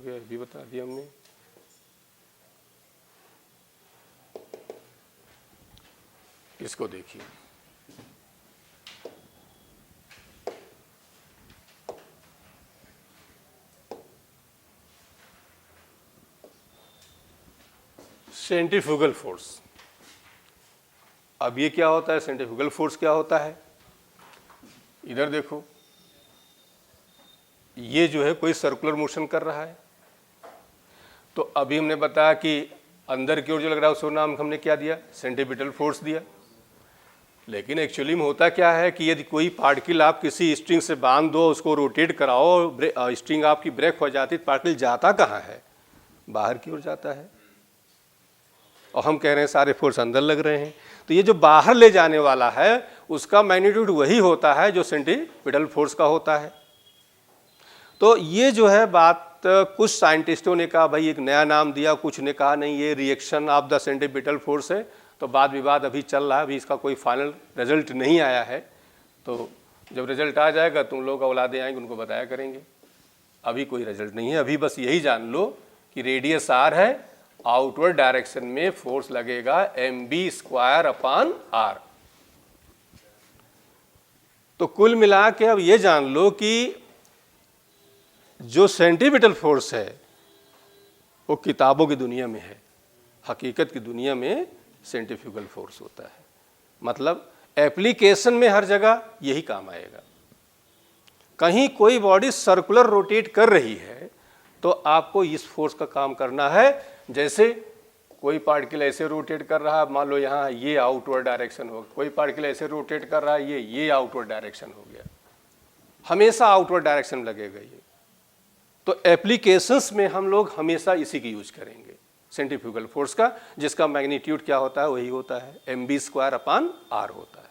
गया, ये भी बता दिया हमने। इसको देखिए, सेंट्रीफ्यूगल फोर्स। अब ये क्या होता है, सेंट्रीफ्यूगल फोर्स क्या होता है? इधर देखो, ये जो है कोई सर्कुलर मोशन कर रहा है, तो अभी हमने बताया कि अंदर की ओर जो लग रहा है उसको नाम हमने क्या दिया, सेंट्रीपिटल फोर्स दिया। लेकिन एक्चुअली में होता क्या है कि यदि कोई पार्टिकल आप किसी स्ट्रिंग से बांध दो, उसको रोटेट कराओ, स्ट्रिंग आपकी ब्रेक हो जाती, तो पार्टिकल जाता कहाँ है, बाहर की ओर जाता है। और हम कह रहे हैं सारे फोर्स अंदर लग रहे हैं, तो ये जो बाहर ले जाने वाला है उसका मैग्नीट्यूड वही होता है जो सेंट्रीपिटल फोर्स का होता है। तो ये जो है बात, कुछ साइंटिस्टों ने कहा भाई एक नया नाम दिया, कुछ ने कहा नहीं ये reaction of the centripetal force है। तो वाद विवाद अभी चल रहा है, अभी इसका कोई फाइनल रिजल्ट नहीं आया है। तो जब रिजल्ट आ जाएगा तुम लोग औलादे आएंगे उनको बताया करेंगे। अभी कोई रिजल्ट नहीं है, अभी बस यही जान लो कि रेडियस आर है, आउटवर्ड डायरेक्शन में फोर्स लगेगा mv²/r। तो कुल मिला के अब ये जान लो कि जो सेंट्रीपिटल फोर्स है वो किताबों की दुनिया में है, हकीकत की दुनिया में सेंट्रीफ्यूगल फोर्स होता है। मतलब एप्लीकेशन में हर जगह यही काम आएगा। कहीं कोई बॉडी सर्कुलर रोटेट कर रही है तो आपको इस फोर्स का काम करना है। जैसे कोई पार्टिकल ऐसे रोटेट कर रहा है, मान लो यहाँ ये आउटवर्ड डायरेक्शन हो, कोई पार्टिकल ऐसे रोटेट कर रहा है, ये आउटवर्ड डायरेक्शन हो गया, हमेशा आउटवर्ड डायरेक्शन लगेगा ये। तो एप्लीकेशंस में हम लोग हमेशा इसी की यूज करेंगे, सेंट्रीफ्यूगल फोर्स का, जिसका मैग्नीट्यूड क्या होता है, वही होता है mv²/r होता है।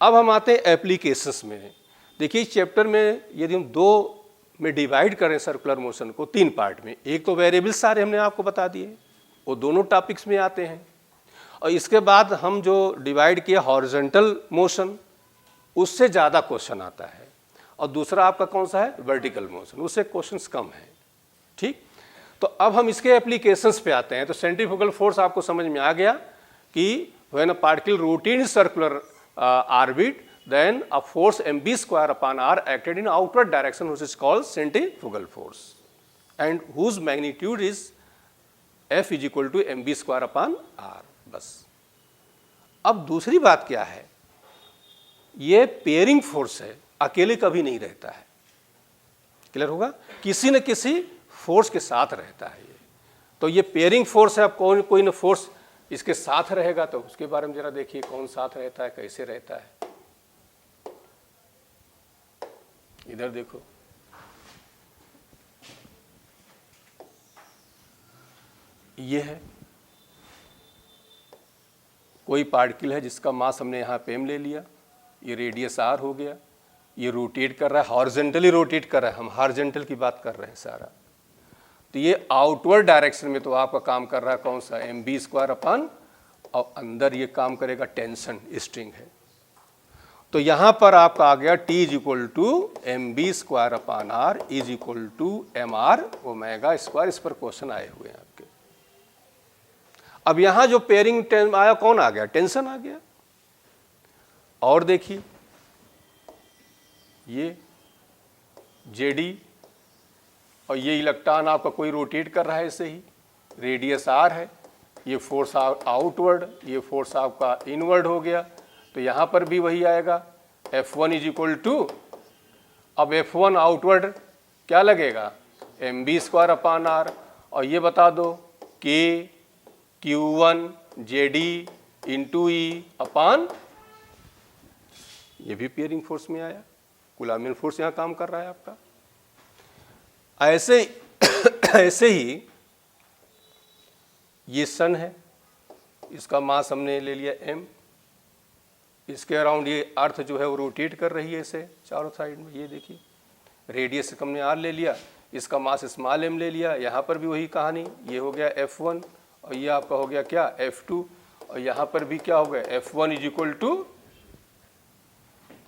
अब हम आते हैं एप्लीकेशंस में। देखिए चैप्टर में यदि हम दो में डिवाइड करें सर्कुलर मोशन को, तीन पार्ट में, एक तो वेरिएबल्स सारे हमने आपको बता दिए, वो दोनों टॉपिक्स में आते हैं। और इसके बाद हम जो डिवाइड किया हॉरिजॉन्टल मोशन, उससे ज़्यादा क्वेश्चन आता है। और दूसरा आपका कौन सा है, वर्टिकल मोशन, उससे क्वेश्चंस कम है। ठीक, तो अब हम इसके एप्लीकेशंस पे आते हैं। तो सेंट्रीफ्यूगल फोर्स आपको समझ में आ गया कि when a particle rotate in circular orbit, then a force mv²/r acted in outward direction, which is called centrifugal force, and whose magnitude is F is equal to mv²/r। बस। अब दूसरी बात क्या है, ये पेयरिंग फोर्स है, अकेले कभी नहीं रहता है। क्लियर होगा, किसी न किसी फोर्स के साथ रहता है ये। तो ये पेयरिंग फोर्स है। अब कोई न फोर्स इसके साथ रहेगा, तो उसके बारे में जरा देखिए कौन साथ रहता है, कैसे रहता है। इधर देखो, ये है कोई पार्टिकल है जिसका मास हमने यहाँ पे m ले लिया, ये रेडियस r हो गया, ये रोटेट कर रहा है, हॉरिजॉन्टली रोटेट कर रहा है, हम हॉरिजॉन्टल की बात कर रहे हैं सारा। तो ये आउटवर्ड डायरेक्शन में तो आपका काम कर रहा है कौन सा, mv²/, और अंदर ये काम करेगा टेंशन, स्ट्रिंग है। तो यहाँ पर आपका आ गया T = mv²/r = mr²। इस पर क्वेश्चन आए हुए हैं आपके। अब यहाँ जो पेयरिंग आया, कौन आ गया, टेंशन आ गया। और देखिए ये JD, और ये इलेक्ट्रॉन आपका कोई रोटेट कर रहा है ऐसे ही, रेडियस r है, ये फोर्स आउटवर्ड, ये फोर्स आपका इनवर्ड हो गया। तो यहाँ पर भी वही आएगा, F1 = अब F1 आउटवर्ड क्या लगेगा, mv²/r। और ये बता दो K Q1 JD × E/, ये भी पेयरिंग फोर्स में आया, कूलाम्बियन फोर्स यहाँ काम कर रहा है आपका। ऐसे ही ये सन है, इसका मास हमने ले लिया m, इसके अराउंड ये अर्थ जो है वो रोटेट कर रही है ऐसे चारों साइड में। ये देखिए रेडियस हमने r ले लिया, इसका मास स्मॉल m ले लिया। यहाँ पर भी वही कहानी, ये हो गया F1 और ये आपका हो गया क्या, F2, और यहाँ पर भी क्या हो गया, F1 =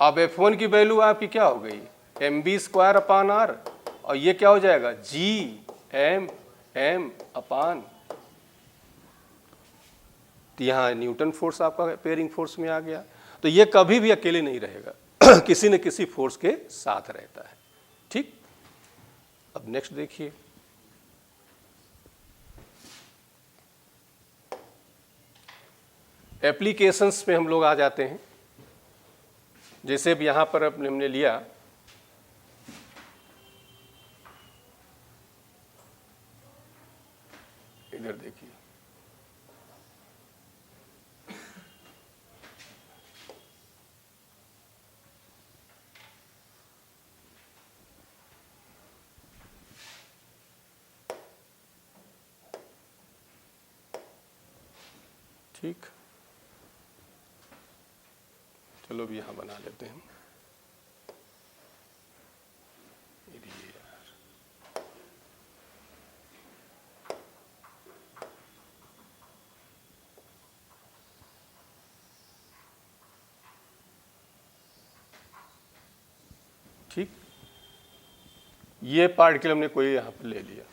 अब F1 की वैल्यू आपकी क्या हो गई, mv²/r, और ये क्या हो जाएगा, जी एम एम अपान, तो यहाँ न्यूटन फोर्स आपका पेयरिंग फोर्स में आ गया। तो ये कभी भी अकेले नहीं रहेगा किसी न किसी फोर्स के साथ रहता है। ठीक, अब नेक्स्ट देखिए, एप्लीकेशंस में हम लोग आ जाते हैं। जैसे अब यहाँ पर हमने लिया इधर देखिए, ठीक, चलो भी यहाँ बना लेते हैं। ठीक, ये पार्टिकल हमने कोई यहाँ पर ले लिया।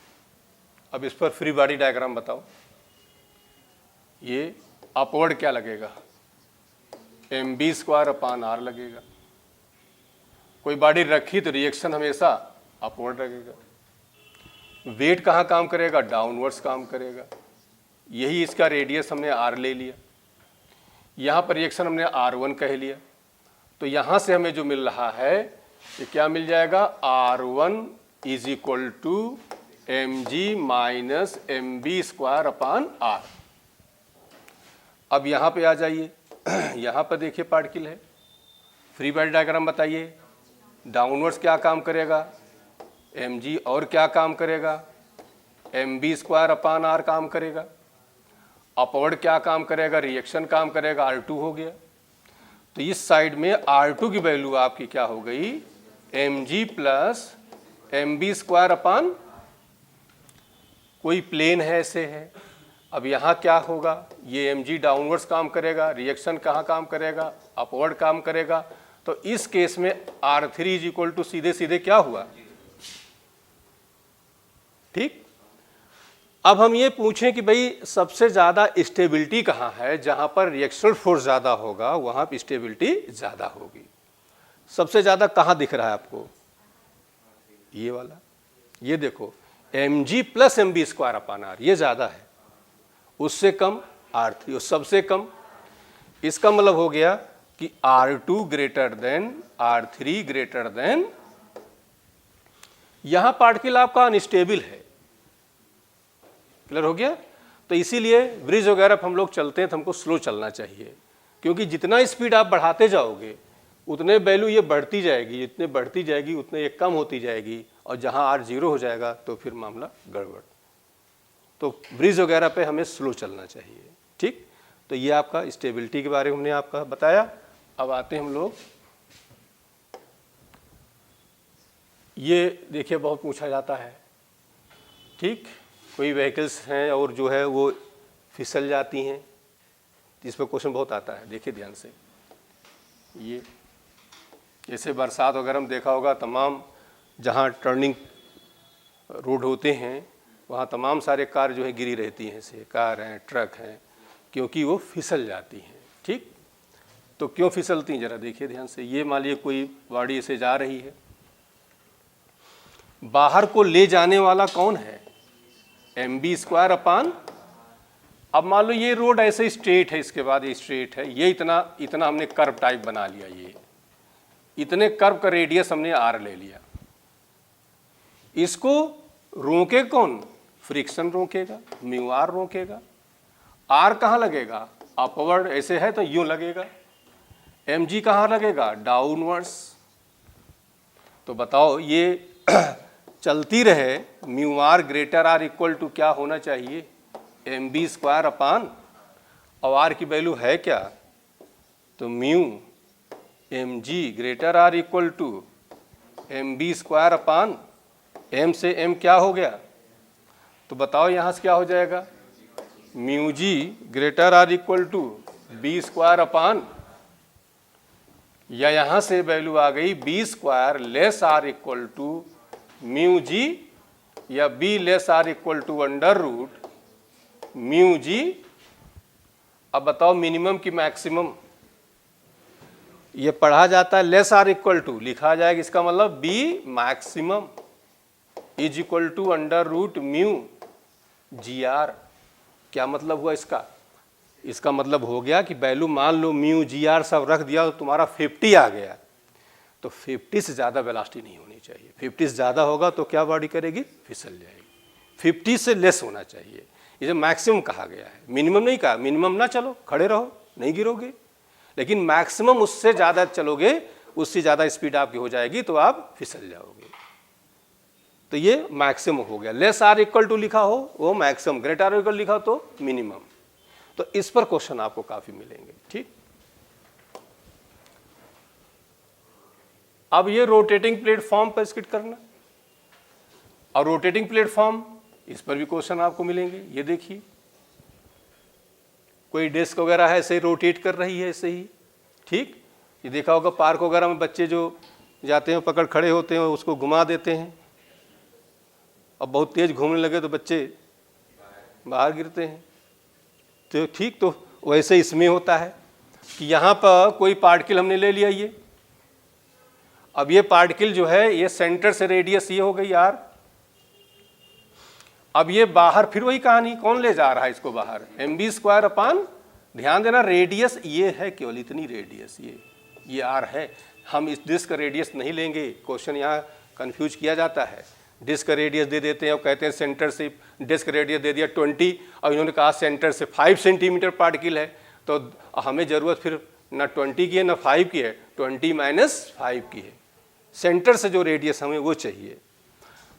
अब इस पर फ्री बॉडी डायग्राम बताओ। ये अपवर्ड क्या लगेगा, mv² अपान r लगेगा। कोई बॉडी रखी तो रिएक्शन हमेशा अपवर्ड लगेगा। वेट कहाँ काम करेगा, डाउनवर्ड्स काम करेगा। यही इसका रेडियस हमने r ले लिया। यहाँ पर रिएक्शन हमने r1 कह लिया। तो यहाँ से हमें जो मिल रहा है ये क्या मिल जाएगा, r1 is equal to mg minus mv² upon r। अब यहाँ पे आ जाइए, यहाँ पर देखिए पार्टिकल है, फ्री बॉडी डायग्राम बताइए। डाउनवर्ड्स क्या काम करेगा, mg, और क्या काम करेगा, mv² अपान r काम करेगा। अपवर्ड क्या काम करेगा, रिएक्शन काम करेगा, r2 हो गया। तो इस साइड में r2 की वैल्यू आपकी क्या हो गई, mg प्लस mv² अपान, कोई प्लेन है ऐसे है। अब यहाँ क्या होगा, ये mg डाउनवर्ड्स काम करेगा, रिएक्शन कहाँ काम करेगा, अपवर्ड काम करेगा। तो इस केस में r3 इज इक्वल टू सीधे सीधे क्या हुआ, ठीक। अब हम ये पूछें कि भाई सबसे ज़्यादा स्टेबिलिटी कहाँ है, जहाँ पर रिएक्शनल फोर्स ज़्यादा होगा वहाँ पर स्टेबिलिटी ज़्यादा होगी। सबसे ज़्यादा कहाँ दिख रहा है आपको, ये वाला, ये देखो mg plus mv² upon r, ये ज़्यादा है। उससे कम r3 और सबसे कम। इसका मतलब हो गया कि r2 greater than r3 greater than, यहां पार्टिकल आपका अनस्टेबल है। क्लियर हो गया। तो इसीलिए ब्रिज वगैरह पर हम लोग चलते हैं तो हमको स्लो चलना चाहिए, क्योंकि जितना स्पीड आप बढ़ाते जाओगे उतने वैल्यू ये बढ़ती जाएगी, जितने बढ़ती जाएगी उतने ये कम होती जाएगी, और जहां r 0 हो जाएगा तो फिर मामला गड़बड़। तो ब्रिज वगैरह पे हमें स्लो चलना चाहिए, ठीक। तो ये आपका स्टेबिलिटी के बारे में हमने आपका बताया। अब आते हैं हम लोग, ये देखिए बहुत पूछा जाता है, ठीक। कोई व्हीकल्स हैं और जो है वो फिसल जाती हैं, इस पर क्वेश्चन बहुत आता है। देखिए ध्यान से, ये जैसे बरसात वगैरह में देखा होगा, तमाम जहाँ टर्निंग रोड होते हैं वहाँ तमाम सारे कार जो है गिरी रहती हैं, से कार हैं, ट्रक हैं, क्योंकि वो फिसल जाती हैं, ठीक। तो क्यों फिसलती हैं ज़रा देखिए ध्यान से। ये मान लीजिए कोई गाड़ी से जा रही है, बाहर को ले जाने वाला कौन है, mv² अपान। अब मान लो ये रोड ऐसे स्ट्रेट है, इसके बाद ये स्ट्रेट है, ये इतना हमने कर्व टाइप बना लिया, ये इतने कर्व का रेडियस हमने r ले लिया। इसको रोके कौन, फ्रिक्शन रोकेगा, μr रोकेगा। r कहाँ लगेगा, अपवर्ड ऐसे है तो यूं लगेगा। mg कहाँ लगेगा, डाउनवर्ड्स। तो बताओ ये चलती रहे, μr greater r equal to क्या होना चाहिए, mv² अपान, और r की वैल्यू है क्या, तो μmg greater r equal to mv² upon, m से m क्या हो गया, तो बताओ यहाँ से क्या हो जाएगा, μg greater r equal to b² upon, या यहाँ से वैल्यू आ गई b² less r equal to mu G या B less R equal to under root mu G. अब बताओ मिनिमम की मैक्सिमम, ये पढ़ा जाता है लेस आर इक्वल टू, लिखा जाएगा इसका मतलब B maximum is equal to under root mu G R. क्या मतलब हुआ इसका? इसका मतलब हो गया कि वैल्यू मान लो म्यू जी आर सब रख दिया तो तुम्हारा 50 आ गया, तो 50 से ज़्यादा वेलोसिटी नहीं होनी चाहिए। 50 से ज़्यादा होगा तो क्या बॉडी करेगी? फिसल जाएगी। 50 से लेस होना चाहिए, इसे मैक्सिमम कहा गया है, मिनिमम नहीं कहा। मिनिमम ना चलो, खड़े रहो, नहीं गिरोगे, लेकिन मैक्सिमम उससे ज़्यादा चलोगे, उससे ज़्यादा स्पीड आपकी हो जाएगी तो आप फिसल जाओगे। तो ये मैक्सिमम हो गया। लेस आर इक्वल टू लिखा हो वो मैक्सिमम, ग्रेटर आर इक्वल लिखा हो तो मिनिमम। तो इस पर क्वेश्चन आपको काफ़ी मिलेंगे। ठीक, अब ये रोटेटिंग प्लेटफॉर्म पर स्किट करना, और रोटेटिंग प्लेटफॉर्म इस पर भी क्वेश्चन आपको मिलेंगे। ये देखिए कोई डिस्क वगैरह है ऐसे ही रोटेट कर रही है ऐसे ही। ठीक, ये देखा होगा पार्क वगैरह में बच्चे जो जाते हैं पकड़ खड़े होते हैं उसको घुमा देते हैं, अब बहुत तेज घूमने लगे तो बच्चे बाहर गिरते हैं। तो ठीक, तो वैसे इसमें होता है कि यहाँ पर कोई पार्टिकल हमने ले लिया ये, अब ये पार्टिकल जो है ये सेंटर से रेडियस ये हो गई यार, अब ये बाहर फिर वही कहानी, कौन ले जा रहा है इसको बाहर? mv² अपान, ध्यान देना रेडियस ये है, केवल इतनी रेडियस ये आर है। हम इस डिस्क का रेडियस नहीं लेंगे, क्वेश्चन यहाँ कंफ्यूज किया जाता है। डिस्क का रेडियस दे देते हैं और कहते हैं सेंटर से डिस्क रेडियस दे दिया 20, और इन्होंने कहा सेंटर से 5 सेंटीमीटर पार्टिकल है, तो हमें ज़रूरत फिर ना 20 की है ना 5 की है, 20 - 5 की है। सेंटर से जो रेडियस हमें वो चाहिए।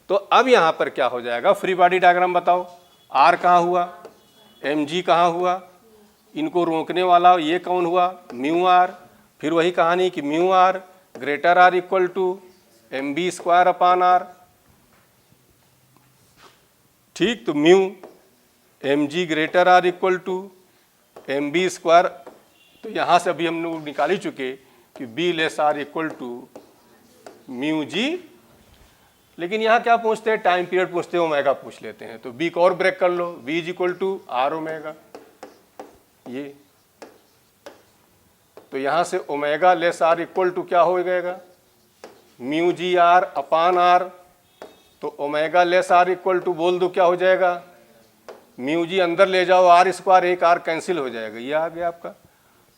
तो अब यहाँ पर क्या हो जाएगा? फ्री बॉडी डायग्राम बताओ, आर कहाँ हुआ, एम जी कहाँ हुआ, इनको रोकने वाला ये कौन हुआ? Mu R. फिर वही कहानी कि mu R greater R equal to mv² upon R. ठीक, तो mu M G greater R equal to mv², तो यहाँ से अभी हम लोग निकाल ही चुके कि B less R equal to mu G. लेकिन यहाँ क्या पूछते हैं? टाइम पीरियड पूछते हैं, ओमेगा पूछ लेते हैं। तो बी को और ब्रेक कर लो, v is equal to R omega. ये तो यहाँ से omega less R equal to क्या हो जाएगा? Mu G R upon R. तो omega less R equal to बोल दो क्या हो जाएगा? म्यू जी अंदर ले जाओ, r², एक r कैंसिल हो जाएगा, ये आ गया आपका।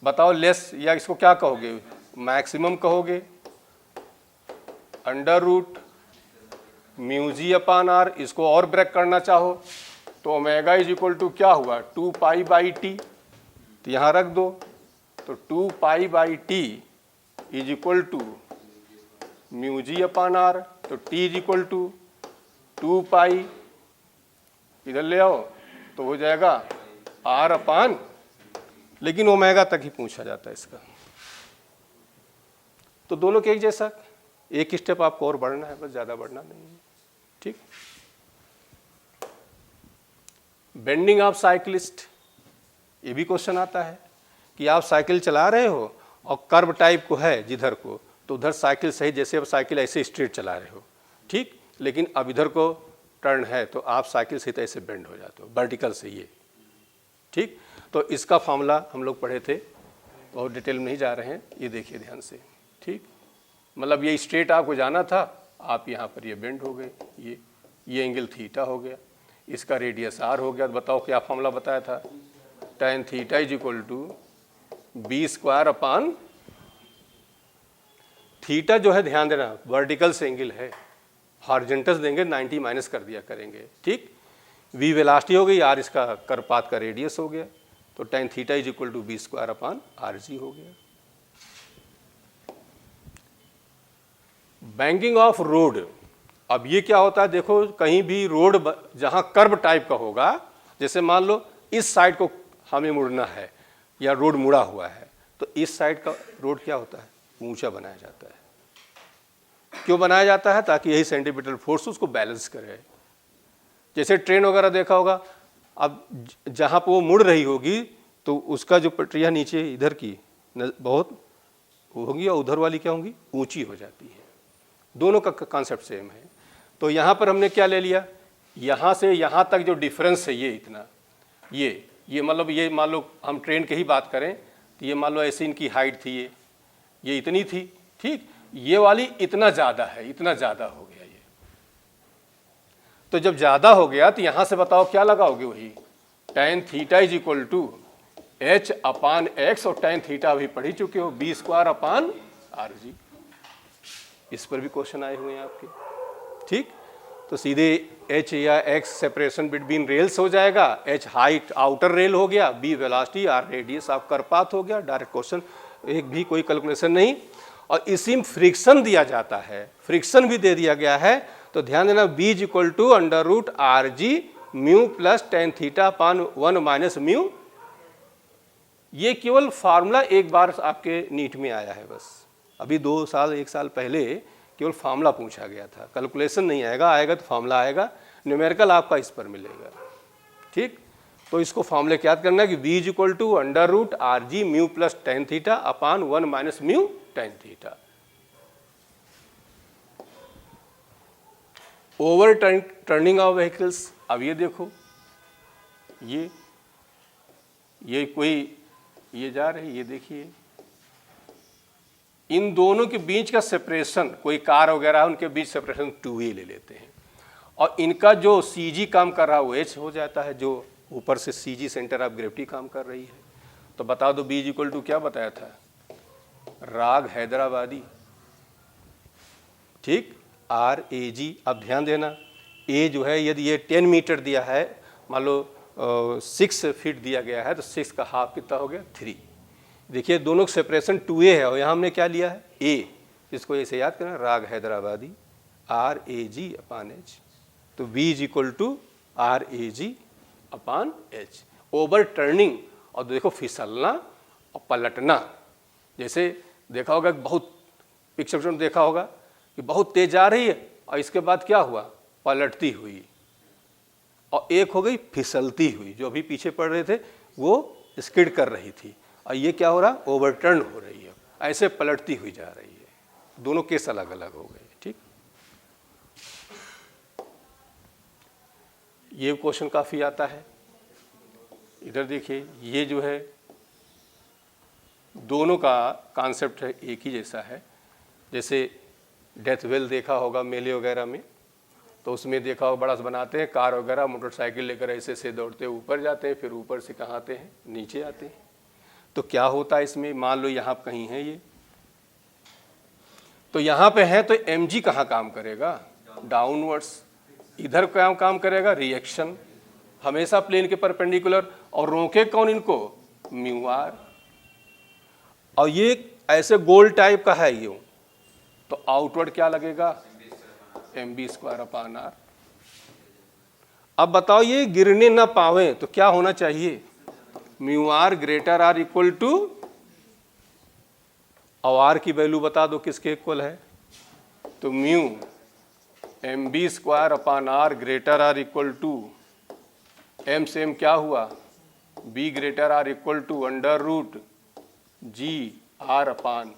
बताओ लेस या इसको क्या कहोगे? मैक्सिमम कहोगे। Under root mu G upon R, इसको और ब्रेक करना चाहो तो ओमेगा इज इक्वल टू क्या हुआ? 2π/t, तो यहाँ रख दो। तो 2π/t is equal to mu G upon R, तो t इज इक्वल टू 2π, इधर ले आओ तो हो जाएगा r अपान, लेकिन ओमेगा तक ही पूछा जाता है इसका। तो दोनों के एक जैसा, एक स्टेप आपको और बढ़ना है, बस ज़्यादा बढ़ना नहीं है। ठीक, बेंडिंग ऑफ साइकिलिस्ट, ये भी क्वेश्चन आता है कि आप साइकिल चला रहे हो और कर्व टाइप को है जिधर को, तो उधर साइकिल सही, जैसे अब साइकिल ऐसे स्ट्रेट चला रहे हो, ठीक, लेकिन अब इधर को टर्न है तो आप साइकिल सही ऐसे बेंड हो जाते हो वर्टिकल से ये। ठीक, तो इसका फॉर्मूला हम लोग पढ़े थे, बहुत डिटेल में नहीं जा रहे हैं, ये देखिए ध्यान से। ठीक, मतलब ये स्ट्रेट आपको जाना था, आप यहाँ पर ये बेंड हो गए, ये एंगल थीटा हो गया, इसका रेडियस आर हो गया। तो बताओ क्या फॉर्मूला बताया था? tan theta is equal to b² upon, theta जो है ध्यान देना वर्टिकल से एंगल है, हॉरिजॉन्टल देंगे 90 माइनस कर दिया करेंगे। ठीक, v वेलोसिटी हो गई, r इसका कर्पात का रेडियस हो गया, तो tan theta is equal to b² upon rg हो गया। बैंकिंग ऑफ रोड, अब ये क्या होता है? देखो कहीं भी रोड जहाँ कर्व टाइप का होगा, जैसे मान लो इस साइड को हमें मुड़ना है या रोड मुड़ा हुआ है, तो इस साइड का रोड क्या होता है? ऊंचा बनाया जाता है। क्यों बनाया जाता है? ताकि यही सेंटीमीटर फोर्स उसको बैलेंस करे। जैसे ट्रेन वगैरह देखा होगा, अब जहाँ पर वो मुड़ रही होगी तो उसका जो पटरियाँ नीचे इधर की बहुत होगी और उधर वाली क्या होंगी? ऊंची हो जाती है। दोनों का कॉन्सेप्ट सेम है। तो यहाँ पर हमने क्या ले लिया, यहाँ से यहाँ तक जो डिफरेंस है ये इतना, ये मतलब ये मान लो हम ट्रेन की ही बात करें तो ये मान लो ऐसी इनकी हाइट थी, ये इतनी थी, ठीक, ये वाली इतना ज़्यादा है, इतना ज़्यादा हो गया ये। तो जब ज़्यादा हो गया तो यहाँ से बताओ क्या लगाओगे, वही tan theta is equal to h upon x, और tan थीटा भी पढ़ ही चुके हो, b स्क्वायर अपान rg। इस पर भी क्वेश्चन आए हुए हैं आपके, ठीक। तो सीधे h या x सेपरेशन बिटवीन रेल्स हो जाएगा, h हाइट आउटर रेल हो गया, b velocity, r radius of करपाथ हो गया, डायरेक्ट क्वेश्चन, एक भी कोई कैलकुलेशन नहीं। और इसी में फ्रिक्शन दिया जाता है, फ्रिक्शन भी दे दिया गया है, तो ध्यान देना b is equal to under root R G mu plus tan theta upon 1 minus mu. ये केवल फार्मूला एक बार आपके नीट में आया है बस, अभी 2 साल 1 साल पहले केवल फार्मूला पूछा गया था, कैलकुलेशन नहीं आएगा, आएगा तो फार्मूला आएगा, न्यूमेरिकल आपका इस पर मिलेगा, ठीक। तो इसको फार्मूले क्या याद करना है कि v is equal to under root R G mu plus tan theta upon 1 minus mu tan theta. Overturning of vehicles, अब ये देखो, ये कोई ये जा रही, ये देखिए, इन दोनों के बीच का सेपरेशन, कोई कार वगैरह उनके बीच सेपरेशन 2a ले लेते हैं, और इनका जो CG काम कर रहा है वो h हो जाता है, जो ऊपर से CG सेंटर ऑफ ग्रेविटी काम कर रही है। तो बता दो b इज इक्वल टू क्या बताया था, राग हैदराबादी, ठीक, RAG। अब ध्यान देना, a जो है यदि ये 10 मीटर दिया है, मान लो 6 फीट दिया गया है, तो 6 का हाफ कितना हो गया, 3। देखिए दोनों का सेपरेशन 2a है, और यहाँ हमने क्या लिया है, a, इसको ऐसे याद करना, राग हैदराबादी RAG अपान h। तो v is equal to RAG upon h। Overturning, और देखो फिसलना और पलटना, जैसे देखा होगा, बहुत पिक्चर में देखा होगा कि बहुत तेज जा रही है और इसके बाद क्या हुआ, पलटती हुई, और एक हो गई फिसलती हुई, जो अभी पीछे पड़ रहे थे वो स्किड कर रही थी, और ये क्या हो रहा, ओवरटर्न हो रही है, ऐसे पलटती हुई जा रही है। दोनों केस अलग अलग हो गए, ठीक। ये क्वेश्चन काफ़ी आता है, इधर देखिए, ये जो है दोनों का कॉन्सेप्ट है एक ही जैसा है। जैसे डेथ वेल देखा होगा मेले वगैरह में, तो उसमें देखा होगा बड़ा बनाते हैं कार वगैरह, मोटरसाइकिल लेकर ऐसे से दौड़ते ऊपर जाते हैं, फिर ऊपर से कहाँ आते हैं, नीचे आते हैं। तो क्या होता है इसमें, मान लो यहाँ कहीं है ये, तो यहाँ पे है, तो mg कहाँ काम करेगा, डाउनवर्ड्स। इधर क्या काम करेगा, रिएक्शन, हमेशा प्लेन के परपेंडिकुलर, और रोके कौन इनको, म्यू आर। और ये ऐसे गोल टाइप का है यूं, तो आउटवर्ड क्या लगेगा, mb स्क्वायर अपान r। अब बताओ ये गिरने ना पावे तो क्या होना चाहिए, mu R greater R equal to, और आर की वैल्यू बता दो किसके इक्वल है, तो mu mb square upon r greater R equal to, m से m क्या हुआ, b greater R equal to under root g r upon,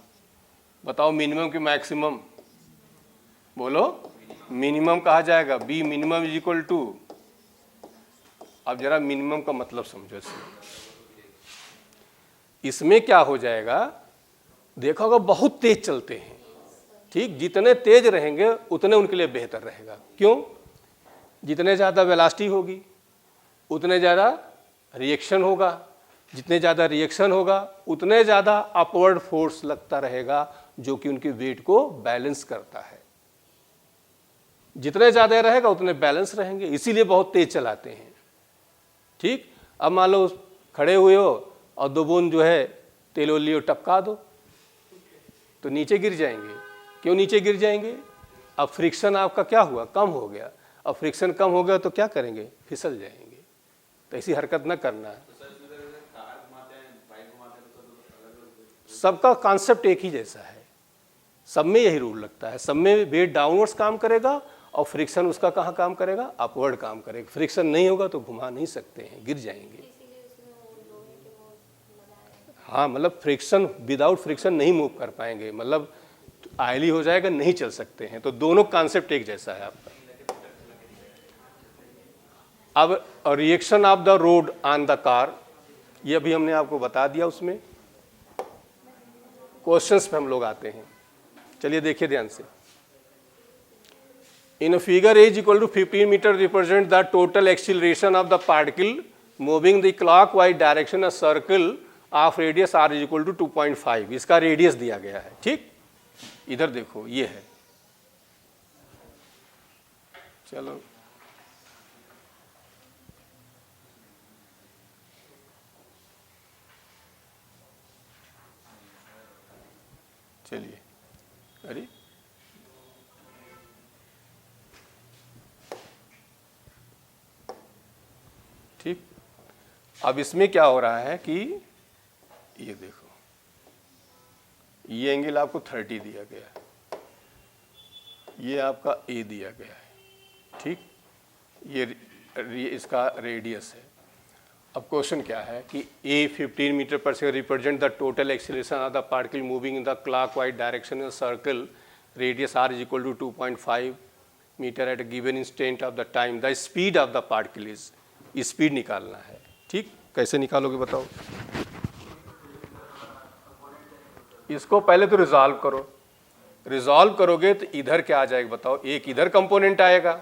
बताओ मिनिमम की मैक्सिमम, बोलो, मिनिमम कहा जाएगा, b minimum is equal to. अब जरा मिनिमम का मतलब समझो, इसमें क्या हो जाएगा, देखा होगा बहुत तेज चलते हैं, ठीक, जितने तेज रहेंगे उतने उनके लिए बेहतर रहेगा। क्यों, जितने ज़्यादा वेलोसिटी होगी उतने ज़्यादा रिएक्शन होगा, जितने ज़्यादा रिएक्शन होगा उतने ज़्यादा अपवर्ड फोर्स लगता रहेगा, जो कि उनके वेट को बैलेंस करता है। जितने ज़्यादा रहेगा उतने बैलेंस रहेंगे, इसीलिए बहुत तेज चलाते हैं, ठीक। अब मान लो खड़े हुए हो और 2 बूंद जो है तेल लियो टपका दो, तो नीचे गिर जाएंगे। क्यों नीचे गिर जाएंगे, अब फ्रिक्शन आपका क्या हुआ, कम हो गया। अब फ्रिक्शन कम हो गया तो क्या करेंगे, फिसल जाएंगे। तो ऐसी हरकत न करना है। सबका कॉन्सेप्ट एक ही जैसा है, सब में यही रूल लगता है, सब में वेट डाउनवर्ड्स काम करेगा और फ्रिक्शन उसका कहाँ काम करेगा, अपवर्ड काम करेगा। फ्रिक्शन नहीं होगा तो घुमा नहीं सकते हैं, गिर जाएंगे। हाँ, मतलब फ्रिक्शन, विदाउट फ्रिक्शन नहीं मूव कर पाएंगे, मतलब आयली हो जाएगा, नहीं चल सकते हैं। तो दोनों कॉन्सेप्ट एक जैसा है आपका। अब reaction of the road on the car, ये अभी हमने आपको बता दिया। उसमें क्वेश्चंस पे हम लोग आते हैं। चलिए देखिए ध्यान से। In figure A is equal to 15 metre represent the total acceleration of the particle moving the clockwise direction a circle of radius R is equal to 2.5। इसका रेडियस दिया गया है। ठीक, इधर देखो ये है। चलो चलिए, अरे ठीक, अब इसमें क्या हो रहा है कि ये देखो, ये एंगल आपको 30 दिया गया है, ये आपका ए दिया गया है। ठीक, ये इसका रेडियस है। अब क्वेश्चन क्या है कि a 15 metre per second represent the total acceleration of the particle moving in the clockwise direction in circle, radius R is equal to 2.5 metre at a given instant of the time. The speed of the particle is, speed निकालना है। ठीक, कैसे निकालोगे बताओ? इसको पहले तो resolve करो। रिजॉल्व करोगे तो इधर क्या आ जाएगा बताओ? एक इधर कंपोनेंट आएगा,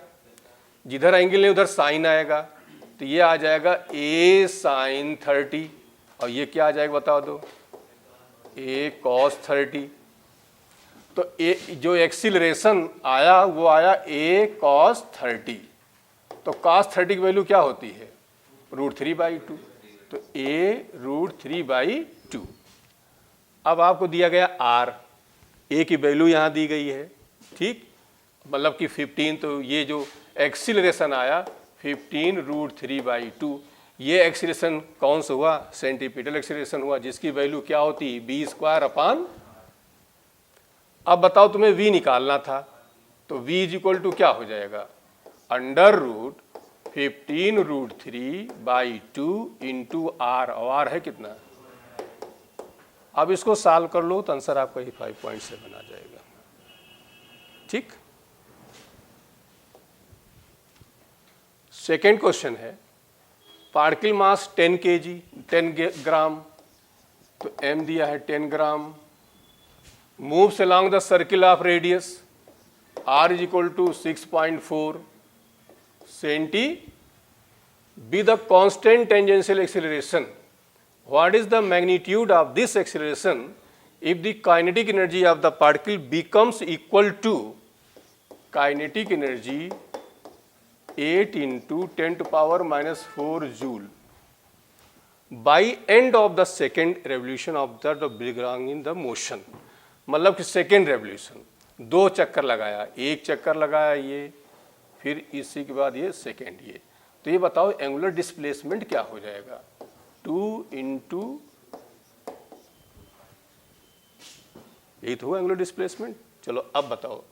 जिधर एंगल है उधर साइन आएगा, तो ये आ जाएगा a sin 30, और ये क्या आ जाएगा बताओ दो? a cos 30। तो ए जो एक्सीलरेशन आया वो आया a cos 30। तो cos 30 की वैल्यू क्या होती है? √3/2। तो a √3/2। अब आपको दिया गया r, a की वैल्यू यहाँ दी गई है। ठीक, मतलब कि 15, तो ये जो एक्सीलरेशन आया 15 √3/2। ये एक्सीलरेशन कौन सा हुआ? सेंटीपिटल एक्सीलरेशन हुआ, जिसकी वैल्यू क्या होती? v²/। अब बताओ तुम्हें v निकालना था, तो v इज इक्वल टू क्या हो जाएगा? √15 √3/2 इंटू r, और r है कितना? अब इसको सॉल्व कर लो तो आंसर आपका ही 5.7 आ जाएगा। ठीक, सेकेंड क्वेश्चन है, पार्टिकल मास 10 kg 10 ग्राम, तो m दिया है 10 gram, moves along the circle of radius r is equal to 6.4 centi with the constant tangential acceleration. What is the magnitude of this acceleration if the kinetic energy of the particle becomes equal to kinetic energy 8 into 10 to power minus 4 joule by end of the second revolution of the belonging in the motion? मतलब कि second revolution, 2 चक्कर लगाया, एक चक्कर लगाया ये, फिर इसी के बाद ये सेकेंड ये, तो ये बताओ एंगुलर डिस्प्लेसमेंट क्या हो जाएगा? 2 इंटू, यही तो हुआ एंगुलर डिस्प्लेसमेंट। चलो अब बताओ,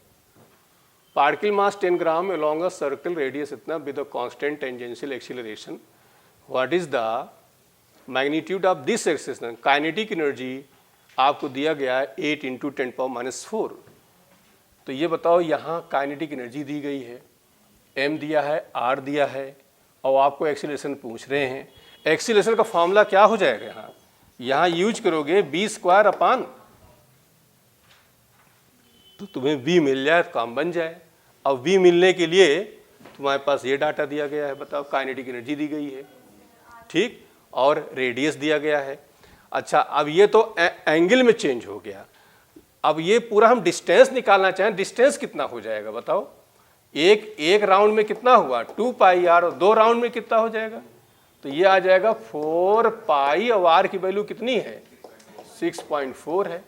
particle mass 10 gram along a circle radius इतना with a constant tangential acceleration, what is the magnitude of this acceleration? Kinetic energy आपको दिया गया है 8 इंटू 10⁻⁻⁴। तो ये बताओ यहाँ काइनेटिक एनर्जी दी गई है, m दिया है, r दिया है, और आपको एक्सीलरेशन पूछ रहे हैं। एक्सीलरेशन का फॉर्मूला क्या हो जाएगा? यहाँ यूज करोगे v²/, तो तुम्हें v मिल जाए तो काम बन जाए। अब v मिलने के लिए तुम्हारे पास ये डाटा दिया गया है, बताओ काइनेटिक एनर्जी दी गई है, ठीक, और रेडियस दिया गया है। अच्छा, अब ये तो एंगल में चेंज हो गया। अब ये पूरा हम डिस्टेंस निकालना चाहें, डिस्टेंस कितना हो जाएगा बताओ? एक राउंड में कितना हुआ? 2πr, और 2 राउंड में कितना हो जाएगा? तो ये आ जाएगा 4π, और r की वैल्यू कितनी है? 6.4 है।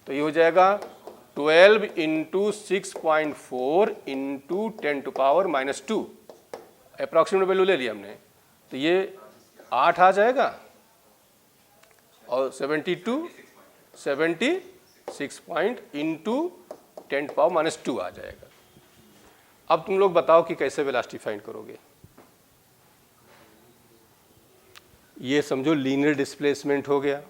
तो ये हो जाएगा 12 इंटू 6.4 इंटू 10⁻⁻², अप्रॉक्सीमेट वैल्यू ले लिया हमने, तो ये 8 आ जाएगा, और 76 पॉइंट इंटू 10⁻² आ जाएगा। अब तुम लोग बताओ कि कैसे वेलोसिटी फाइंड करोगे? ये समझो लीनियर डिस्प्लेसमेंट हो गया,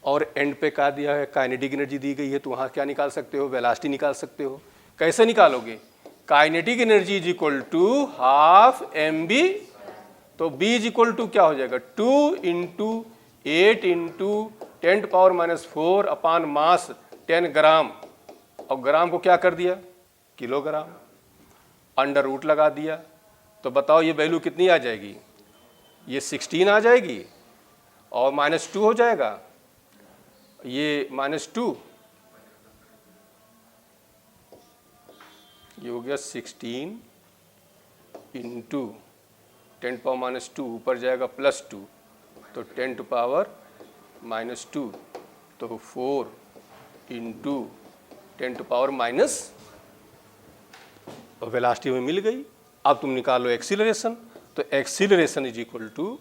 और एंड पे क्या दिया है? काइनेटिक एनर्जी दी गई है, तो वहाँ क्या निकाल सकते हो? वेलोसिटी निकाल सकते हो। कैसे निकालोगे? Kinetic energy is equal to half M B, तो बी इज इक्वल टू क्या हो जाएगा 2 इंटू 8 इंटू 10⁻⁴ अपान मास 10 ग्राम, और ग्राम को क्या कर दिया किलोग्राम, अंडर रूट लगा दिया। तो बताओ ये वैल्यू कितनी आ जाएगी, ये 16 आ जाएगी और -2 हो जाएगा, ये -2, ये हो गया 16 इंटू 10⁻⁻², ऊपर जाएगा +2, तो 10⁻⁻², तो 4 इंटू 10⁻⁻, और वेलोसिटी में मिल गई। अब तुम निकालो एक्सीलरेशन, तो एक्सीलरेशन इज इक्वल टू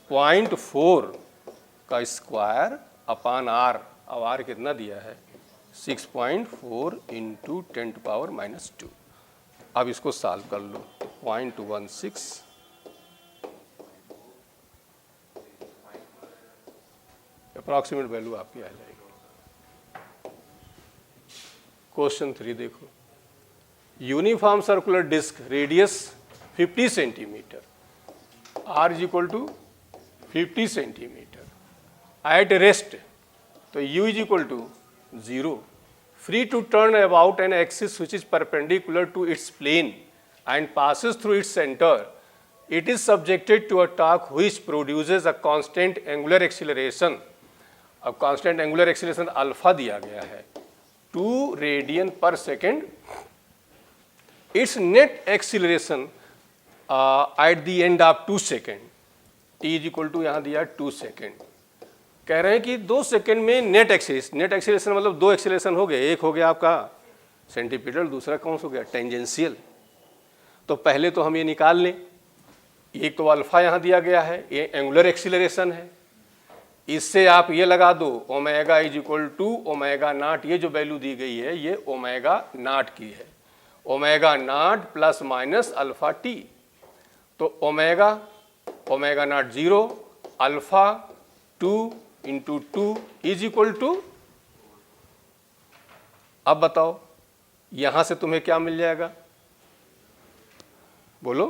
0.4 का स्क्वायर अपान आर, अब आर कितना दिया है 6.4 इंटू 10⁻⁻²। अब इसको सॉल्व कर लो, 0.16 अप्रॉक्सीमेट वैल्यू आपकी आ जाएगी। क्वेश्चन 3 देखो, uniform circular disc radius 50 centimetre, R is equal to 50 centimetre, at rest, तो u is equal to 0, free to turn about an axis which is perpendicular to its plane and passes through its center, it is subjected to a torque which produces a constant angular acceleration। अब constant angular acceleration alpha दिया गया है 2 radian पर second, its net acceleration at the end of 2 second, t is equal to यहाँ दिया 2 second. कह रहे हैं कि 2 सेकेंड में नेट एक्सीलरेशन मतलब 2 एक्सीलरेशन हो गए, एक हो गया आपका सेंटीपिटल, दूसरा कौन सा हो गया टेंजेंशियल। तो पहले तो हम ये निकाल लें, एक तो अल्फा यहाँ दिया गया है, ये एंगुलर एक्सीलरेशन है, इससे आप ये लगा दो omega is equal to omega naught, ये जो वैल्यू दी गई है ये ओमेगा नॉट की है, omega naught plus minus alpha T, तो omega naught 0, alpha 2 into 2 is equal to, अब बताओ यहां से तुम्हें क्या मिल जाएगा, बोलो।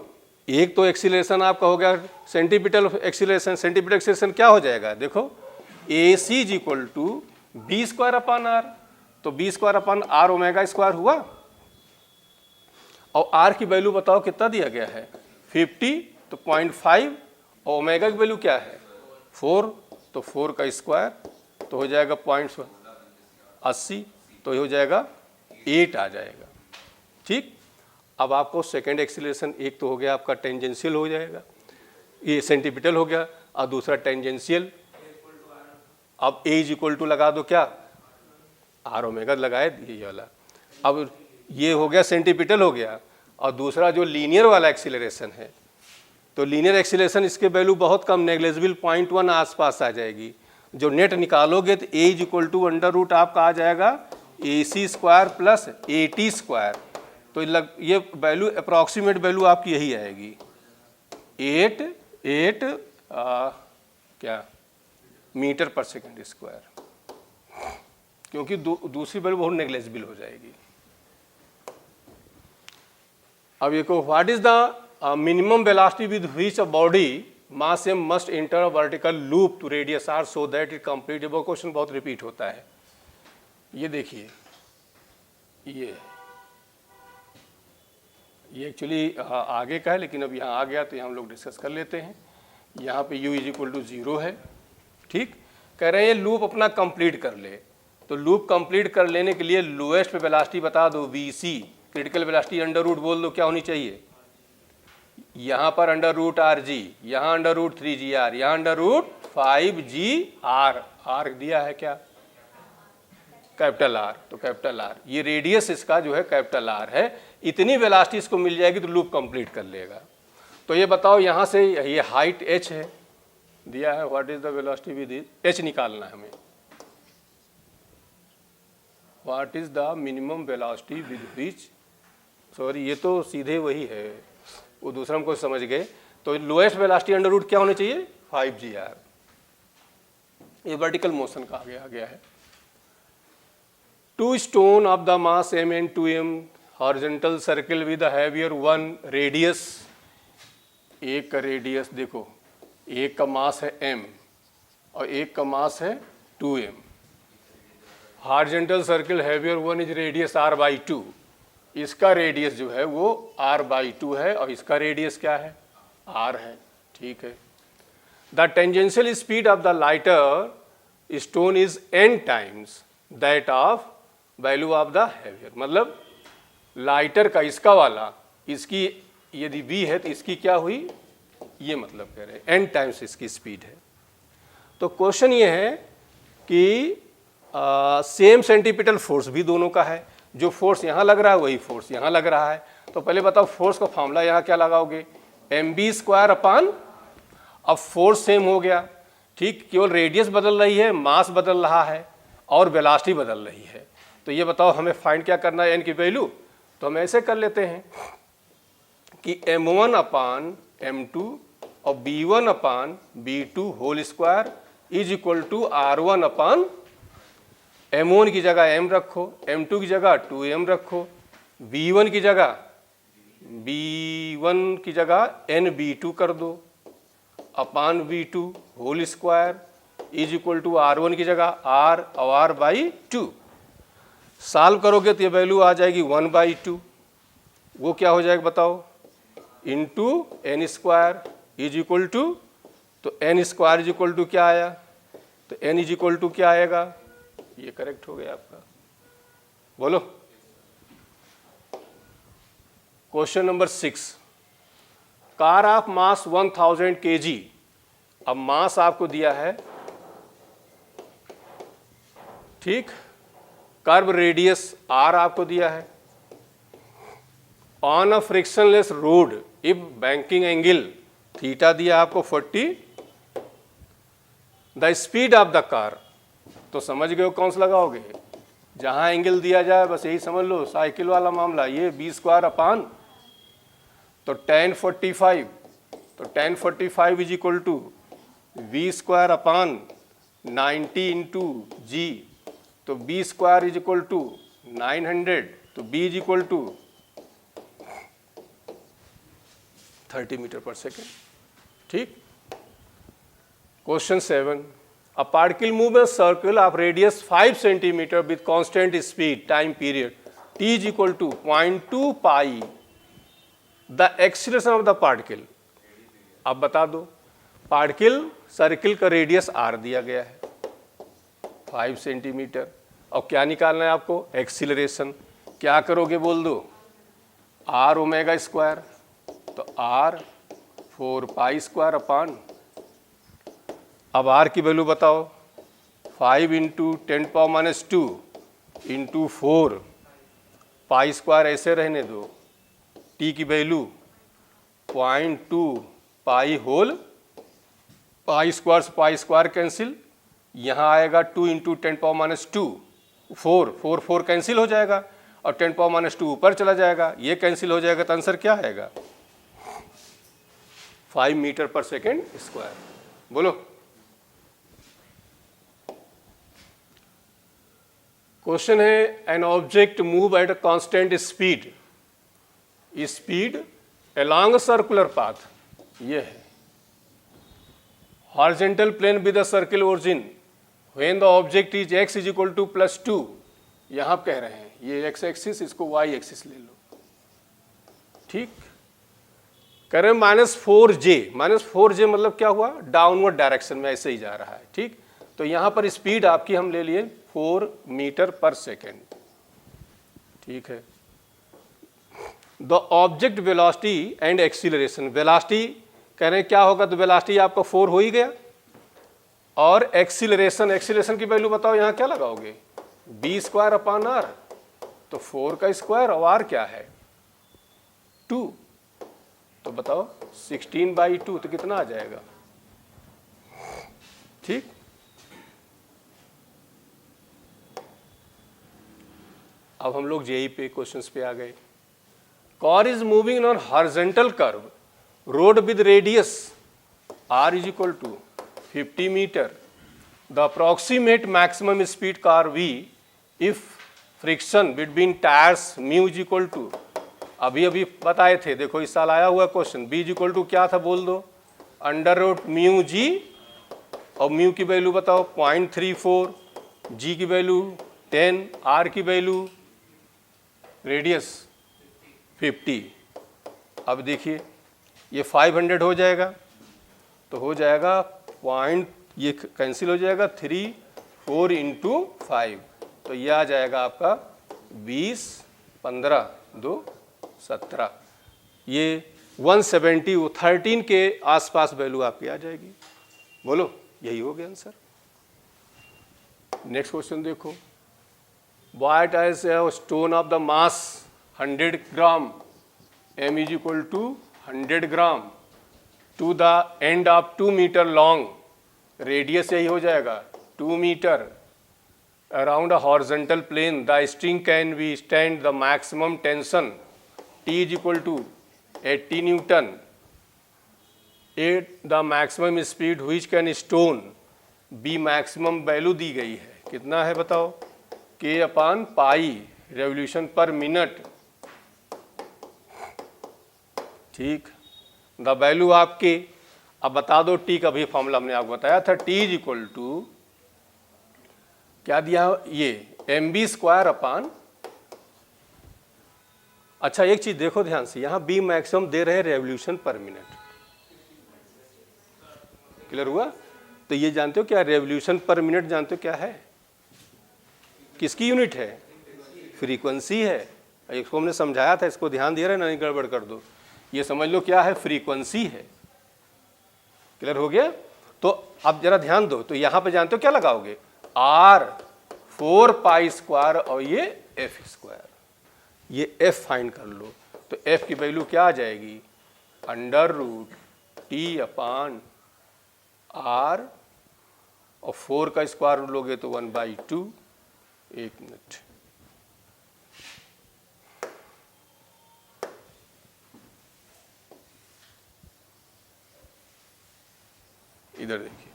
एक तो एक्सीलरेशन आपका हो गया सेंटीपिटल एक्सीलरेशन, सेंटीपिटल एक्सीलरेशन क्या हो जाएगा देखो, A C is equal to B square upon R, तो B square upon R omega square हुआ, और आर की वैल्यू बताओ कितना दिया गया है 50, तो 0.5, और ओमेगा की वैल्यू क्या है 4, तो 4 का स्क्वायर तो हो जाएगा 0.80, तो ये हो जाएगा 8 आ जाएगा। ठीक, अब आपको सेकेंड एक्सीलरेशन, एक तो हो गया आपका टेंजेंशियल हो जाएगा, ये सेंटीपिटल हो गया, और दूसरा टेंजेंशियल। अब ए इज इक्वल टू लगा दो क्या, आर ओमेगा लगाए ये वाला, अब ये हो गया सेंटीपिटल हो गया, और दूसरा जो लीनियर वाला एक्सीलरेशन है, तो लीनियर एक्सीलरेशन इसके वैल्यू बहुत कम, नेग्लेजिबल 0.1 आसपास आ जाएगी। जो नेट निकालोगे तो A is equal to under root आपका आ जाएगा A C square plus A T square, तो ये वैल्यू अप्रॉक्सीमेट वैल्यू आपकी यही आएगी 8 क्या मीटर पर सेकेंड स्क्वायर, क्योंकि दूसरी वैल्यू बहुत नेग्लेजिबल हो जाएगी। अब ये को what is the minimum velocity with which a body mass M must enter a vertical loop to radius R so that it complete, वो क्वेश्चन बहुत रिपीट होता है। ये देखिए, ये एक्चुअली आगे का है, लेकिन अब यहाँ आ गया तो यहाँ हम लोग डिस्कस कर लेते हैं। यहाँ पे u इज इक्वल टू 0 है, ठीक, कह रहे हैं ये लूप अपना कंप्लीट कर ले, तो लूप कंप्लीट कर लेने के लिए लोएस्ट पे वेलोसिटी बता दो vc, critical velocity under root बोल दो क्या होनी चाहिए, यहाँ पर अंडर रूट आर जी, यहाँ अंडर रूट 3g आर, यहाँ under root 5g R, R दिया है क्या कैपिटल आर, तो कैपिटल आर, ये रेडियस इसका जो है कैपिटल आर है, इतनी वेलोसिटी इसको मिल जाएगी तो लूप कंप्लीट कर लेगा। तो ये बताओ यहाँ से ये हाइट h है दिया है, what is the velocity with h निकालना है हमें, what is the minimum velocity with which, sorry ये तो सीधे वही है, वो दूसरा हमको समझ गए। तो लोएस्ट वेलोसिटी अंडर रूट क्या होनी चाहिए 5g आर, ये वर्टिकल मोशन का आ गया है। 2 stone of the mass m and 2m horizontal circle with heavier one radius, एक का रेडियस देखो, एक का मास है m और एक का मास है 2m। Horizontal circle heavier one is radius r/2, इसका रेडियस जो है वो r/2 है और इसका रेडियस क्या है, r है। ठीक है। The tangential speed of the lighter stone is n times that of value of the heavier, मतलब लाइटर का इसका वाला, इसकी यदि v है तो इसकी क्या हुई, ये मतलब कह रहे हैं n टाइम्स इसकी स्पीड है। तो क्वेश्चन ये है कि सेम सेंटीपिटल फोर्स भी दोनों का है, जो फोर्स यहाँ लग रहा है वही फोर्स यहाँ लग रहा है। तो पहले बताओ फोर्स का फॉर्मूला यहाँ क्या लगाओगे, mv² अपान, अब फोर्स सेम हो गया, ठीक, केवल रेडियस बदल रही है, मास बदल रहा है और वेलोसिटी बदल रही है। तो ये बताओ हमें फाइंड क्या करना है, n की वैल्यू। तो हम ऐसे कर लेते हैं कि m1 अपान m2 और b1 अपान b2 whole square is equal to r1 upon m1 की जगह m रखो, m2 की जगह 2m रखो, b1 की जगह nb2 कर दो upon b2 whole square is equal to r1 की जगह r और r/2। सॉल्व करोगे तो ये वैल्यू आ जाएगी 1/2, वो क्या हो जाएगा बताओ, into n² is equal to, तो n² इज इक्वल टू क्या आया, तो n इज इक्वल टू क्या आएगा, ये करेक्ट हो गया आपका। बोलो question number 6, car of mass 1000 kg, अब मास आपको दिया है, ठीक, कर्व रेडियस r आपको दिया है, on a frictionless road if banking angle theta दिया आपको 40, the speed of the car, तो समझ गए हो कौन सा लगाओगे, जहां एंगल दिया जाए बस यही समझ लो, साइकिल वाला मामला, ये b² अपान, तो tan 45, तो tan 45 is equal to v² upon 90 into g, तो b² इज इक्वल टू 900, तो b is equal to 30 metre per second. ठीक। Question 7, a particle moves a circle of radius 5 centimeter with constant speed time period t is equal to 0.2 pi, the acceleration of the particle, अब बता दो, particle circle का radius r दिया गया है 5 centimetre, और क्या निकालना है आपको, एक्सीलरेशन। क्या करोगे बोल दो, r ω², तो r 4π² अपान, अब r की वैल्यू बताओ, 5 इंटू 10⁻² इंटू 4 π² ऐसे रहने दो, t की वैल्यू 0.2 पाई होल, π² कैंसिल, यहाँ आएगा 2 इंटू 10⁻², 4 कैंसिल हो जाएगा और 10⁻² ऊपर चला जाएगा, ये कैंसिल हो जाएगा, तो आंसर क्या आएगा, 5 मीटर पर सेकेंड स्क्वायर। बोलो क्वेश्चन है, an object move at a constant speed along a circular path, ये है horizontal plane with a circle origin when the object is x is equal to +2, यहाँ आप कह रहे हैं ये x एक्सिस, इसको y एक्सिस ले लो, ठीक, कह रहे हैं -4j मतलब क्या हुआ, डाउनवर्ड डायरेक्शन में ऐसे ही जा रहा है, ठीक। तो यहाँ पर स्पीड आपकी हम ले लिए 4 मीटर पर सेकेंड, ठीक है। The object velocity and acceleration, velocity कह रहे हैं क्या होगा, तो वेलोसिटी आपका 4 हो ही गया, और एक्सीलरेशन की वैल्यू बताओ, यहाँ क्या लगाओगे, b² अपान r, तो 4 का स्क्वायर और r क्या है 2, तो बताओ 16/2, तो कितना आ जाएगा, ठीक। अब हम लोग जेई पे क्वेश्चंस पे आ गए। Car is moving on horizontal curve road with radius r is equal to 50 metre, the approximate maximum speed car v if friction between tyres mu is equal to, अभी अभी बताए थे, देखो इस साल आया हुआ question, B is equal to क्या था बोल दो, अंडर रूट म्यू जी, और म्यू की वैल्यू बताओ 0.34, जी की वैल्यू 10, आर की वैल्यू रेडियस 50। अब देखिए ये 500 हो जाएगा, तो हो जाएगा पॉइंट, ये कैंसिल हो जाएगा, 3 4 इंटू 5, तो ये आ जाएगा आपका 20 15 2 17, ये 170 13 के आसपास वैल्यू आपकी आ जाएगी। बोलो यही हो गया आंसर। नेक्स्ट क्वेश्चन देखो, what is a stone of the mass 100 gram, m is equal to 100 gram to the end of 2 metre long, radius यही हो जाएगा 2 metre, around a horizontal plane, the string can be stand the maximum tension, T is equal to 80 newton, at the maximum speed which can stone be, maximum value दी गई है, कितना है बताओ, K अपान पाई revolution पर मिनट, ठीक, the value आपके, अब बता दो टी का भी फॉर्मूला हमने आपको बताया था, टी इज इक्वल टू क्या दिया ये mv² अपान, अच्छा एक चीज देखो ध्यान से, यहां बी मैक्सिमम दे रहे रेवोल्यूशन पर मिनट, क्लियर हुआ, तो ये जानते हो क्या रेवोल्यूशन पर मिनट जानते हो क्या है, किसकी यूनिट है, फ्रीक्वेंसी है, इसको हमने समझाया था, इसको ध्यान दे रहे ना, नहीं गड़बड़ कर दो, ये समझ लो क्या है, फ्रीक्वेंसी है, क्लियर हो गया। तो अब जरा ध्यान दो, तो यहां पे जानते हो क्या लगाओगे, r 4π² और ये f², ये f फाइंड कर लो, तो f की वैल्यू क्या आ जाएगी, अंडर रूट t अपान r, और 4 का स्क्वायर रूट लोगे तो 1/2, एक मिनट, इधर देखिए,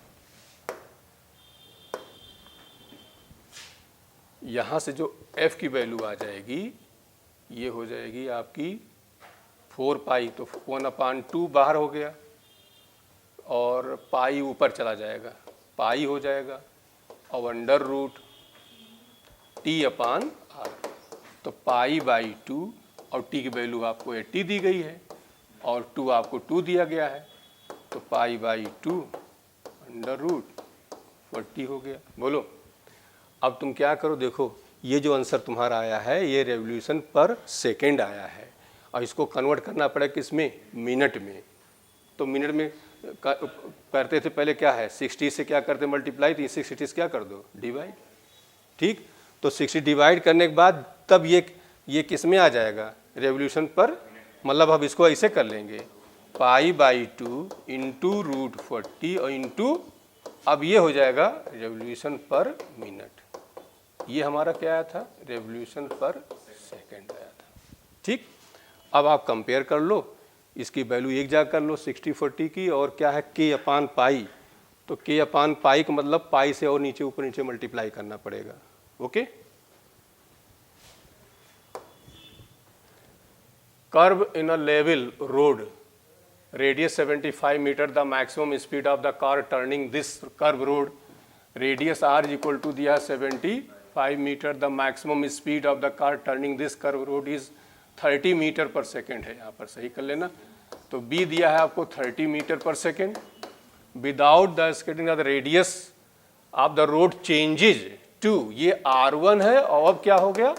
यहां से जो f की वैल्यू आ जाएगी ये हो जाएगी आपकी 4π, तो 1/2 बाहर हो गया, और पाई ऊपर चला जाएगा, पाई हो जाएगा, और अंडर रूट t अपान r, तो π/2, और t की वैल्यू आपको 80 दी गई है, और 2 आपको 2 दिया गया है, तो π/2 अंडर रूट 40 हो गया। बोलो अब तुम क्या करो, देखो ये जो आंसर तुम्हारा आया है ये रेवोल्यूशन पर सेकेंड आया है, और इसको कन्वर्ट करना पड़ेगा किसमें, मिनट में, तो मिनट में करते थे पहले क्या है, 60 से क्या करते मल्टीप्लाई, तो 60 से क्या कर दो डिवाइड, ठीक, तो 60 डिवाइड करने के बाद तब ये किस में आ जाएगा, रेवोल्यूशन पर, मतलब अब इसको ऐसे कर लेंगे π/2 इंटू रूट 40 और इंटू, अब ये हो जाएगा रेवोल्यूशन पर मिनट, ये हमारा क्या आया था, रेवोल्यूशन पर सेकेंड आया था, ठीक। अब आप कंपेयर कर लो, इसकी वैल्यू एक जगह कर लो 60/40 की, और क्या है K अपान पाई, तो K अपान पाई का मतलब पाई से और नीचे ऊपर नीचे मल्टीप्लाई करना पड़ेगा, okay. Curve in a level road, radius 75 meter, the maximum speed of the car turning this curve road, radius r is equal to दिया 75 meter, the maximum speed of the car turning this curve road is 30 meter per second है, यहाँ पर सही कर लेना, तो b दिया है आपको 30 meter per second, without the skating the radius of the road changes to, ये r1 है, और अब क्या हो गया,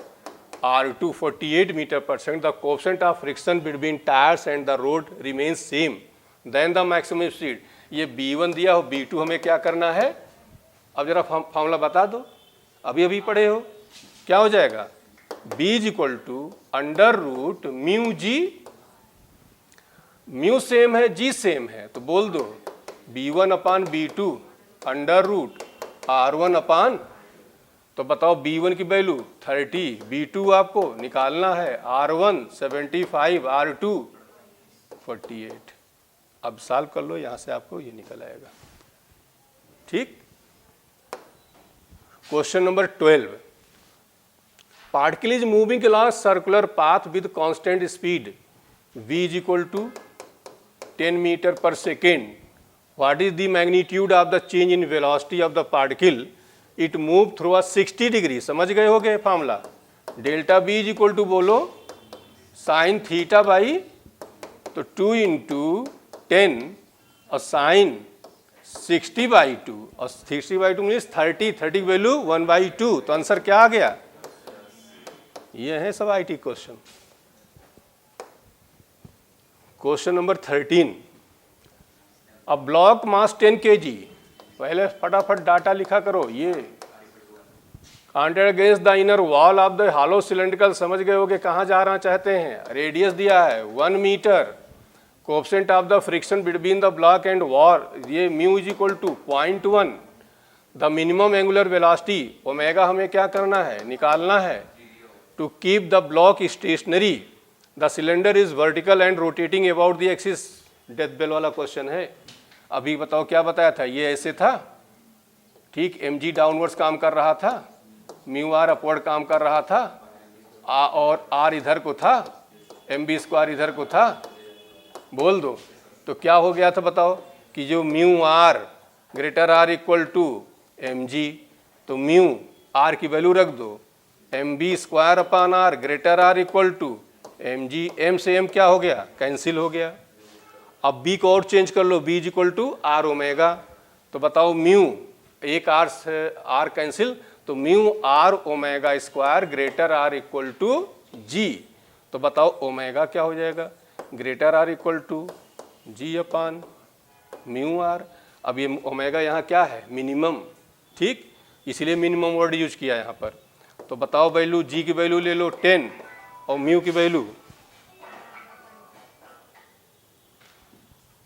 r2 48 meter per second, the coefficient of friction between tires and the road remains same, then the maximum speed, ये b1 दिया हो, b2 हमें क्या करना है, अब जरा फॉर्मूला बता दो, अभी अभी पढ़े हो, क्या हो जाएगा, b is equal to under root mu G, mu same है जी सेम है, तो बोल दो b1 अपान b2 अंडर रूट r1 अपान, तो बताओ b1 की वैल्यू 30, b2 आपको निकालना है, r1 75, r2 48, अब सॉल्व कर लो, यहां से आपको ये निकल आएगा, ठीक। Question number 12, particle is moving along circular path with constant speed v is equal to 10 meter per second. What is the magnitude of the change in velocity of the particle? It moved through a 60 degree. समझ गए होगे formula? Delta B is equal to बोलो sine theta by तो 2 into 10 और sign 60/2 और 60/2 means 30 की value 1/2. तो answer क्या आ गया? ये है सब IT question. Question number 13. A block mass 10 kg. पहले फटाफट डाटा लिखा करो. ये counted against the inner wall of the hollow cylindrical. समझ गए होगे कहाँ जा रहा चाहते हैं. रेडियस दिया है 1 metre. Coefficient of the friction between the block and wall ये mu is equal to 0.1. The minimum angular velocity omega हमें क्या करना है? निकालना है. To keep the block stationary the cylinder is vertical and rotating about the axis. Death well वाला question है. अभी बताओ क्या बताया था? ये ऐसे था, ठीक. mg डाउनवर्ड्स काम कर रहा था, म्यू आर अपवर्ड काम कर रहा था, और r इधर को था, mb² इधर को था. बोल दो. तो क्या हो गया था बताओ कि जो mu R greater R equal to mg, तो म्यू आर की वैल्यू रख दो. mb² upon R greater R equal to mg. m से m क्या हो गया? कैंसिल हो गया. अब b को और चेंज कर लो. b is equal to R omega. तो बताओ म्यू, एक आर से आर कैंसिल, तो mu R omega square greater R equal to G. तो बताओ ओमेगा क्या हो जाएगा? Greater R equal to G upon mu R. अब ये ओमेगा यहाँ क्या है? मिनिमम, ठीक. इसीलिए मिनिमम वर्ड यूज किया यहाँ पर. तो बताओ वैल्यू, जी की वैल्यू ले लो 10 और म्यू की वैल्यू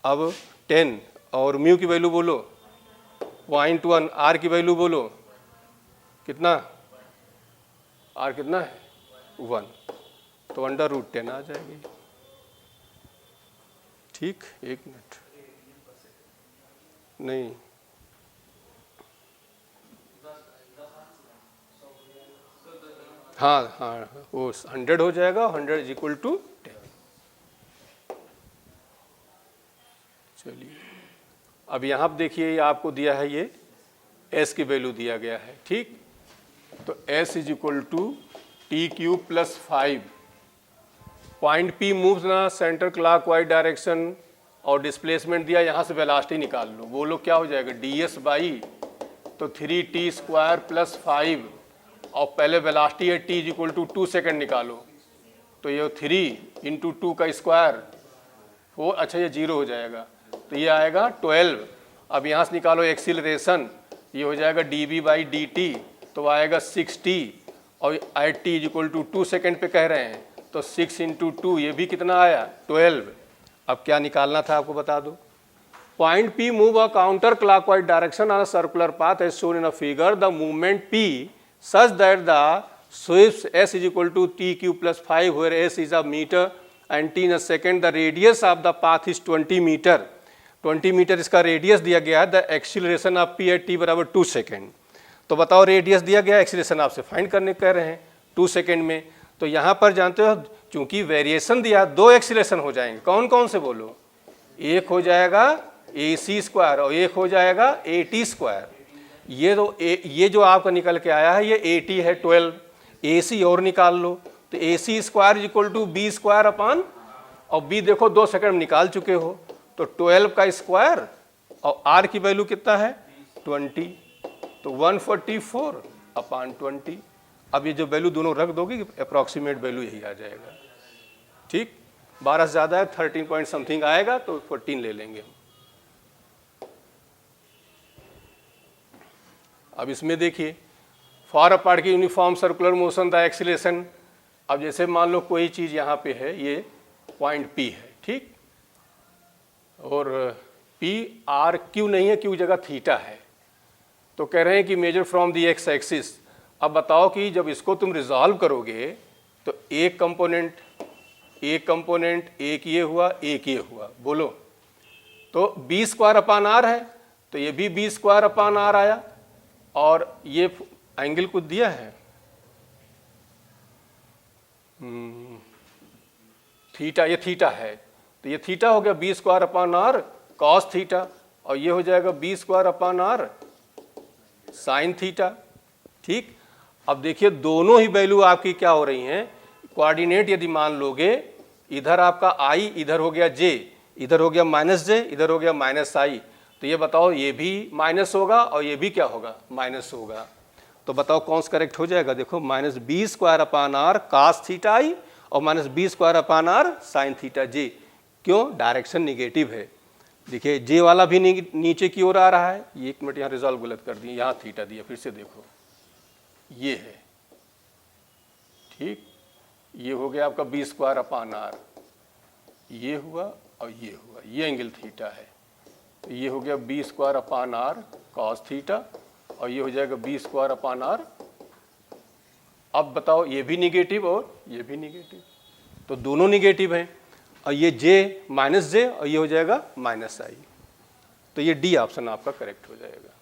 अब 10 और म्यू की वैल्यू बोलो 0.1. आर की वैल्यू बोलो कितना? आर कितना है? 1. तो √10 आ जाएगी. ठीक. एक मिनट. नहीं, हाँ हाँ वो 100 हो जाएगा. 100 इज इक्वल टू 10. चलिए अब यहाँ देखिए, ये आपको दिया है, ये s की वैल्यू दिया गया है, ठीक. तो s is equal to t³ + 5. Point P moves ना सेंटर क्लॉकवाइज डायरेक्शन और डिस्प्लेसमेंट दिया. यहाँ से वेलोसिटी निकाल लो. वो लोग क्या हो जाएगा? ds बाई तो 3t² + 5 और पहले वेलोसिटी है t is equal to 2 second निकालो. तो ये 3 इंटू 2 का स्क्वायर 4. अच्छा ये 0 हो जाएगा. तो ये आएगा 12. अब यहाँ से निकालो एक्सीलरेशन. ये हो जाएगा dv/dt. तो आएगा 6t और at t is equal to 2 second पे कह रहे हैं. तो 6 इंटू 2 ये भी कितना आया? 12. अब क्या निकालना था आपको बता दो. Point P move a counter clockwise direction on a circular path as shown in a figure. The movement P such that the sweeps s is equal to t³ + 5 where s is a meter and t in a second. The radius of the path is 20 meter. 20 metre इसका radius दिया गया है. The acceleration of p at t बराबर 2 second. तो बताओ radius दिया गया, acceleration आपसे फाइंड करने कह रहे हैं 2 सेकेंड में. तो यहाँ पर जानते हो चूंकि वेरिएशन दिया 2 एक्सीलरेशन हो जाएंगे. कौन कौन से बोलो? एक हो जाएगा ac² और एक हो जाएगा at². ये जो आपका निकल के आया है ये 80 है 12. AC और निकाल लो. तो AC² is equal to b² अपान, और b देखो 2 सेकंड में निकाल चुके हो. तो 12 का स्क्वायर और r की वैल्यू कितना है? 20. तो 144 अपान 20. अब ये जो वैल्यू दोनों रख दोगे अप्रॉक्सीमेट वैल्यू यही आ जाएगा, ठीक. 12 से ज़्यादा है, 13 पॉइंट समथिंग आएगा तो 14 ले लेंगे हम. अब इसमें देखिए for a particle uniform circular motion the acceleration. अब जैसे मान लो कोई चीज़ यहाँ पे है, ये पॉइंट P है, ठीक. और P R Q नहीं है, Q जगह थीटा है. तो कह रहे हैं कि measure from the x axis. अब बताओ कि जब इसको तुम रिजॉल्व करोगे तो एक कंपोनेंट एक ये हुआ, एक ये हुआ. बोलो. तो b² अपान r है, तो ये भी b² अपान r आया. और ये एंगल कुछ दिया है, थीटा, ये थीटा है तो ये थीटा हो गया B square upon R cos theta, और ये हो जाएगा B square upon R sine theta. ठीक, अब देखिए दोनों ही वैल्यू आपकी क्या हो रही हैं, कोऑर्डिनेट यदि मान लोगे, इधर आपका आई, इधर हो गया जे, इधर हो गया माइनस जे, इधर हो गया माइनस आई, तो ये बताओ ये भी माइनस होगा और ये भी क्या होगा, माइनस होगा। तो बताओ कौन सा करेक्ट हो जाएगा। देखो minus B square upon R cos theta I और minus B square upon R sine theta J. क्यों, डायरेक्शन निगेटिव है। देखिए जे वाला भी नीचे की ओर आ रहा है। ये एक मिनट यहाँ रिजॉल्व गलत कर दिए, यहाँ थीटा दिया, फिर से देखो ये है। ठीक, ये हो गया आपका बी स्क्वायर अपान आर, ये हुआ और ये हुआ, ये एंगल थीटा है। तो ये हो गया B square upon R cos theta और ये हो जाएगा बी स्क्वायर अपान आर। अब बताओ ये भी निगेटिव और ये भी निगेटिव, तो दोनों निगेटिव हैं, और ये जे माइनस जे और ये हो जाएगा माइनस आई। तो ये डी ऑप्शन आपका करेक्ट हो जाएगा।